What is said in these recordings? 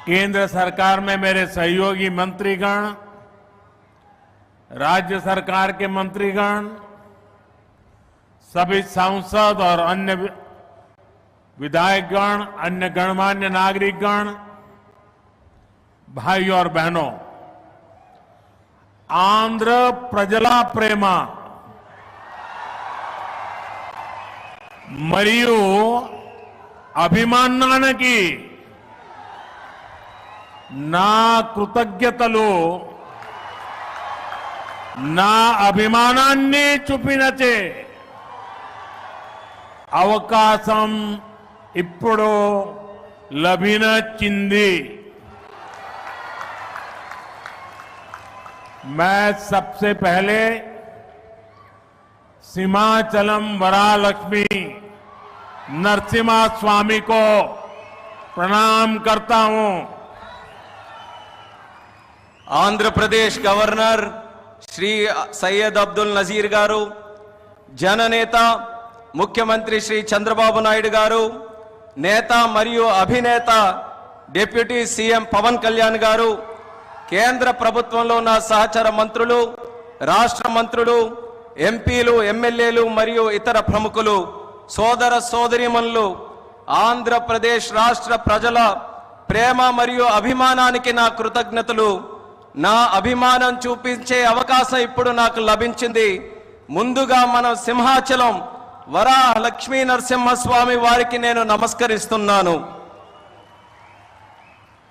केंद्र सरकार में मेरे सहयोगी मंत्रीगण, राज्य सरकार के मंत्रीगण, सभी सांसद और अन्य विधायकगण, अन्य गणमान्य नागरिकगण, भाई और बहनों, आंध्र प्रजला प्रेमा मरियु అభిమానానికి నా కృతజ్ఞతలు, నా అభిమానాన్ని చూపినచే అవకాశం ఇప్పుడు లభించింది. मैं सबसे पहले सीमाचलम वरालक्ष्मी नरसिम्हा स्वामी को प्रणाम करता हूं. आंध्र प्रदेश गवर्नर श्री सैयद अब्दुल नजीर गारू, जननेता मुख्यमंत्री श्री चंद्रबाबु नायडू गारू, नेता मरियु अभिनेత డిప్యూటీ సీఎం పవన్ కళ్యాణ్ గారు, కేంద్ర ప్రభుత్వంలో ఉన్న సహచర మంత్రులు, రాష్ట్ర మంత్రులు, ఎంపీలు, ఎమ్మెల్యేలు మరియు ఇతర ప్రముఖులు, సోదర సోదరీమణులు, ఆంధ్రప్రదేశ్ రాష్ట్ర ప్రజల ప్రేమ మరియు అభిమానానికి నా కృతజ్ఞతలు. నా అభిమానం చూపించే అవకాశం ఇప్పుడు నాకు లభించింది. ముందుగా మన సింహాచలం వరా లక్ష్మీ నరసింహస్వామి వారికి నేను నమస్కరిస్తున్నాను.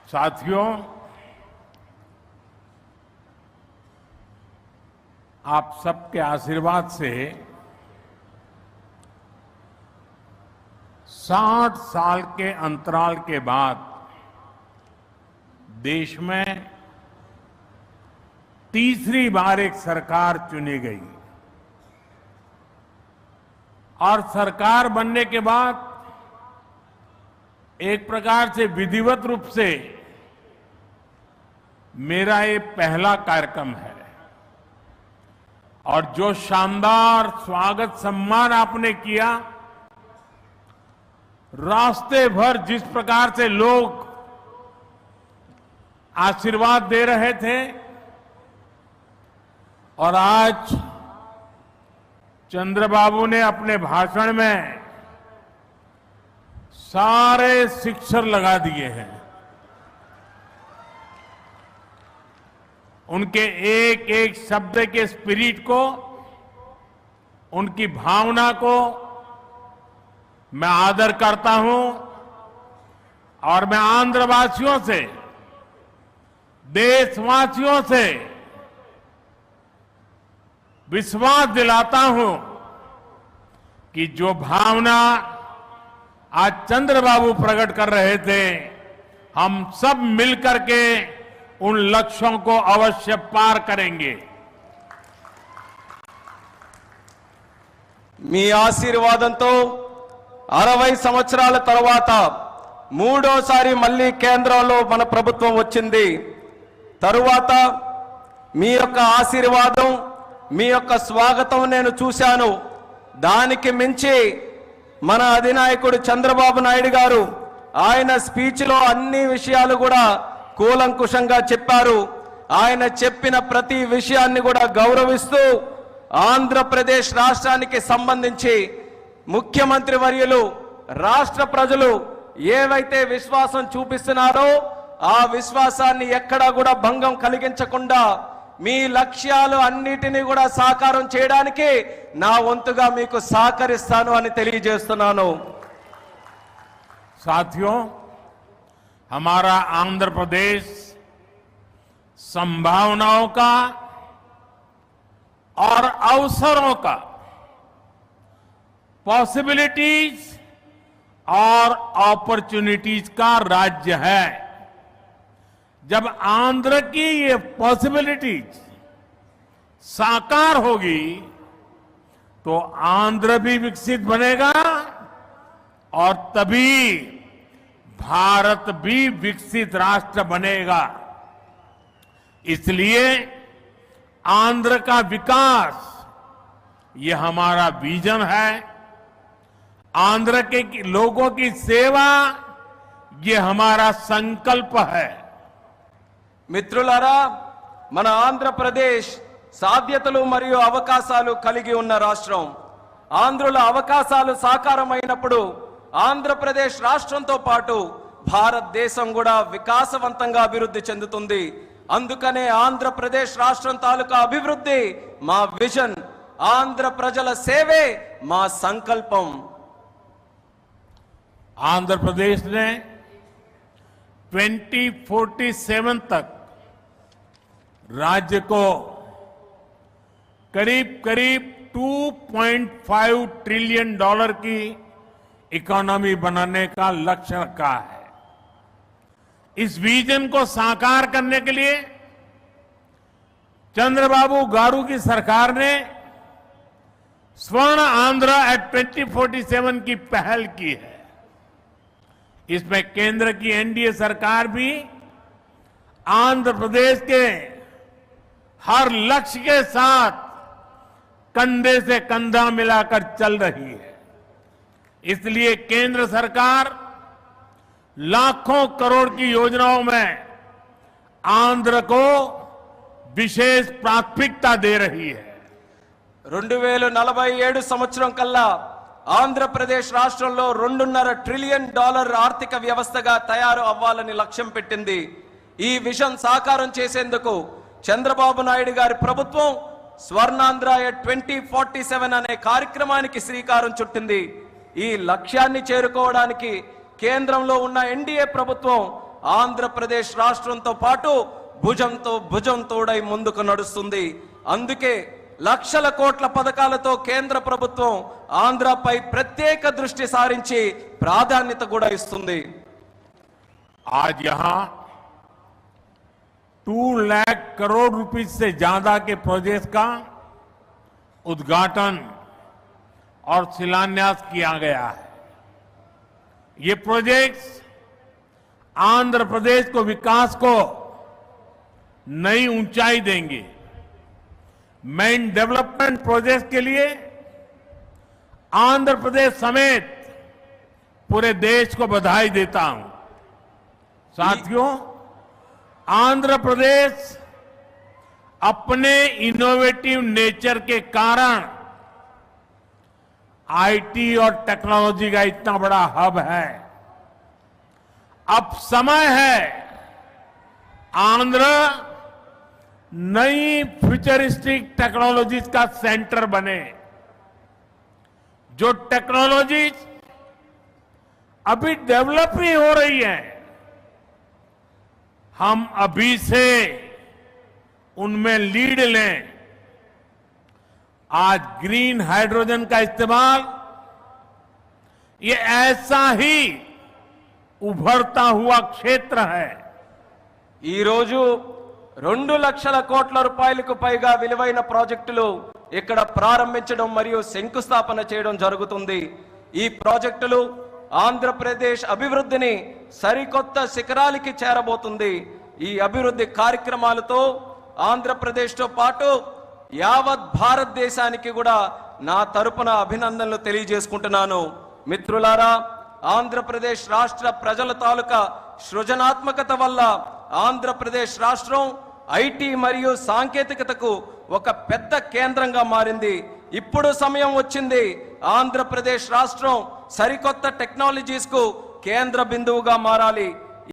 साथियों, आप सबके आशीर्वाद से 60 साल के अंतराल के बाद देश में तीसरी बार एक सरकार चुनी गई और सरकार बनने के बाद एक प्रकार से विधिवत रूप से मेरा ये पहला कार्यक्रम है. और जो शानदार स्वागत सम्मान आपने किया, रास्ते भर जिस प्रकार से लोग आशीर्वाद दे रहे थे, और आज चंद्रबाबू ने अपने भाषण में सारे शिक्षर लगा दिए हैं. उनके एक एक शब्द के स्पिरिट को, उनकी भावना को मैं आदर करता हूं और मैं आंध्रवासियों से, देशवासियों से विश्वास दिलाता हूं कि जो भावना आज चंद्रबाबू प्रकट कर रहे थे, हम सब मिलकर के उन लक्ष्यों को अवश्य पार करेंगे. మీ ఆశీర్వాదంతో 60 సంవత్సరాల తర్వాత మూడోసారి మళ్ళీ కేంద్రంలో మన ప్రభుత్వం వచ్చింది. తరువాత మీ యొక్క ఆశీర్వాదం, మీ యొక్క స్వాగతం నేను చూశాను. దానికి మించి మన అధినాయకుడు చంద్రబాబు నాయుడు గారు ఆయన స్పీచ్లో అన్ని విషయాలు కూడా కూలంకుషంగా చెప్పారు. ఆయన చెప్పిన ప్రతి విషయాన్ని కూడా గౌరవిస్తూ ఆంధ్రప్రదేశ్ రాష్ట్రానికి సంబంధించి ముఖ్యమంత్రి వర్యులు, రాష్ట్ర ప్రజలు ఏవైతే విశ్వాసం చూపిస్తున్నారో ఆ విశ్వాసాన్ని ఎక్కడా కూడా భంగం కలిగించకుండా మీ లక్ష్యాలు అన్నిటినీ కూడా సాకారం చేయడానికి నా వంతుగా మీకు సహకరిస్తాను అని తెలియజేస్తున్నాను. साथियों, हमारा आंध्र प्रदेश संभावनाओं का और अवसरों का, पॉसिबिलिटीज और अपॉर्चुनिटीज का राज्य है. जब आंध्र की ये पॉसिबिलिटीज साकार होगी तो आंध्र भी विकसित बनेगा और तभी भारत भी विकसित राष्ट्र बनेगा. इसलिए आंध्र का विकास ये हमारा विजन है. आंध्र के लोगों की सेवा ये हमारा संकल्प है। మిత్రులారా, మన ఆంధ్రప్రదేశ్ సాధ్యతలు మరియు అవకాశాలు కలిగి ఉన్న రాష్ట్రం. ఆంధ్రుల అవకాశాలు సాకారమైనప్పుడు ఆంధ్రప్రదేశ్ రాష్ట్రంతో పాటు భారతదేశం కూడా వికాసవంతంగా అభివృద్ధి చెందుతుంది. అందుకనే ఆంధ్రప్రదేశ్ రాష్ట్రం తాలూకా అభివృద్ధి మా విజన్, ఆంధ్ర ప్రజల సేవే మా సంకల్పం. आंध्र प्रदेश ने 2047 तक राज्य को करीब करीब 2.5 ट्रिलियन डॉलर की इकोनॉमी बनाने का लक्ष्य रखा है। इस विजन को साकार करने के लिए चंद्रबाबू गारू की सरकार ने स्वर्ण आंध्र एट 2047 की पहल की है। इसमें केंद्र की एनडीए सरकार भी आंध्र प्रदेश के हर लक्ष्य के साथ कंधे से कंधा मिलाकर चल रही है। इसलिए केंद्र सरकार लाखों करोड़ की योजनाओं में आंध्र को विशेष प्राथमिकता दे रही है। 2047 సంవత్సరం కల్లా ఆంధ్రప్రదేశ్ రాష్ట్రంలో 2.5 ట్రిలియన్ డాలర్ ఆర్థిక వ్యవస్థగా తయారు అవ్వాలని లక్ష్యం పెట్టింది. ఈ విజన్ సాకారం చేసేందుకు చంద్రబాబు నాయుడు గారి ప్రభుత్వం స్వర్ణాంధ్ర 2047 అనే కార్యక్రమానికి శ్రీకారం చుట్టింది. ఈ లక్ష్యాన్ని చేరుకోవడానికి కేంద్రంలో ఉన్న ఎన్డీఏ ప్రభుత్వం ఆంధ్రప్రదేశ్ రాష్ట్రంతో పాటు భుజంతో భుజం తోడై ముందుకు నడుస్తుంది. అందుకే లక్షల కోట్ల పథకాలతో కేంద్ర ప్రభుత్వం ఆంధ్రపై ప్రత్యేక దృష్టి సారించి ప్రాధాన్యత కూడా ఇస్తుంది. आज यहां 2 लाख करोड़ रुपए से ज्यादा के प्रोजेक्ट का उद्घाटन और शिलान्यास किया गया है। ये प्रोजेक्ट्स आंध्र प्रदेश को विकास को नई ऊंचाई देंगे। मैं इन डेवलपमेंट प्रोजेक्ट के लिए आंध्र प्रदेश समेत पूरे देश को बधाई देता हूं। साथियों, आंध्र प्रदेश अपने इनोवेटिव नेचर के कारण आईटी और टेक्नोलॉजी का इतना बड़ा हब है। अब समय है आंध्र नई फ्यूचरिस्टिक टेक्नोलॉजीज का सेंटर बने। जो टेक्नोलॉजीज अभी डेवलप नहीं हो रही है, हम अभी से उनमें लीड लें। आज ग्रीन हाइड्रोजन का इस्तेमाल ये ऐसा ही उभरता हुआ क्षेत्र है। ఈ రోజు 2 లక్షల కోట్ల రూపాయలకు పైగా విలువైన ప్రాజెక్టులు ఇక్కడ ప్రారంభించడం మరియు శంకుస్థాపన చేయడం జరుగుతుంది. ఈ ప్రాజెక్టులు ఆంధ్రప్రదేశ్ అభివృద్ధిని సరికొత్త శిఖరాలకి చేరబోతుంది. ఈ అభివృద్ధి కార్యక్రమాలతో ఆంధ్రప్రదేశ్తో పాటు యావత్ భారతదేశానికి కూడా నా తరపున అభినందనలు తెలియజేసుకుంటున్నాను. మిత్రులారా, ఆంధ్రప్రదేశ్ రాష్ట్ర ప్రజల తాలూకా సృజనాత్మకత వల్ల ఆంధ్రప్రదేశ్ రాష్ట్రం ఐటీ మరియు సాంకేతికతకు ఒక పెద్ద కేంద్రంగా మారింది. ఇప్పుడు సమయం వచ్చింది ఆంధ్రప్రదేశ్ రాష్ట్రం సరికొత్త టెక్నాలజీస్ కు కేంద్ర బిందువుగా మారాలి.